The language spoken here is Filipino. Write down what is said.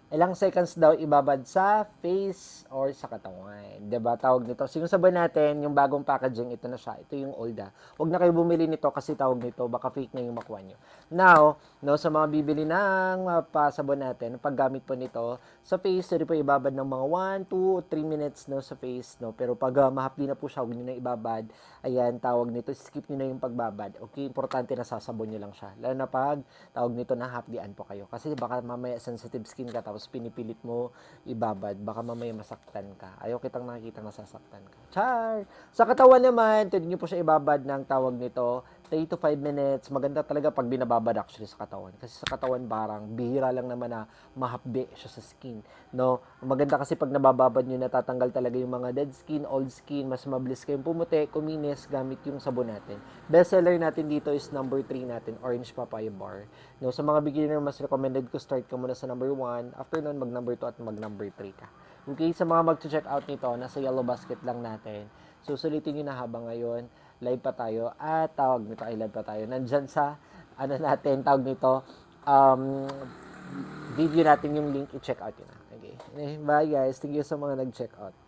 Ilang seconds daw ibabad sa face or sa katawan. 'Di ba? Tawag nito. Sinusaban natin yung bagong packaging, ito na siya. Ito yung old. Huwag na kayo bumili nito kasi tawag nito, baka fake na yung makuha nyo. Now, no, sa mga bibili ng pasabon natin, paggamit po nito sa face, pwede po ibabad ng mga 1, 2, 3 minutes no, sa face. No? Pero pag mahapdi na po siya, huwag nyo na ibabad. Ayan, tawag nito, skip nyo na yung pagbabad. Okay, importante na sasabon nyo lang siya. Lalo na pag tawag nito na hapdian po kayo. Kasi baka mamaya sensitive skin ka tapos pinipilit mo ibabad, baka mamaya masaktan ka. Ayaw kitang nakikita nasasaktan ka. Char! Sa katawan naman, pwede nyo po siya ibabad ng tawag nito 3 to 5 minutes. Maganda talaga pag binababad actually sa katawan. Kasi sa katawan barang, bihira lang naman na mahapdi siya sa skin. No? Maganda kasi pag nabababad nyo, natatanggal talaga yung mga dead skin, old skin, mas mabilis kayong pumuti, kuminis gamit yung sabon natin. Best seller natin dito is number 3 natin, Orange Papaya Bar. No, sa mga beginner, mas recommended ko start ka muna sa number 1. After nun, mag number 2 at mag number 3 ka. Okay, sa mga mag-check out nito, nasa yellow basket lang natin. Susulitin nyo na habang ngayon, live pa tayo. At tawag nito ay live pa tayo. Nandyan sa, ano natin, tawag nito, um, video natin yung link, i-check out yun na. Okay. Bye guys. Thank you sa mga nag-check out.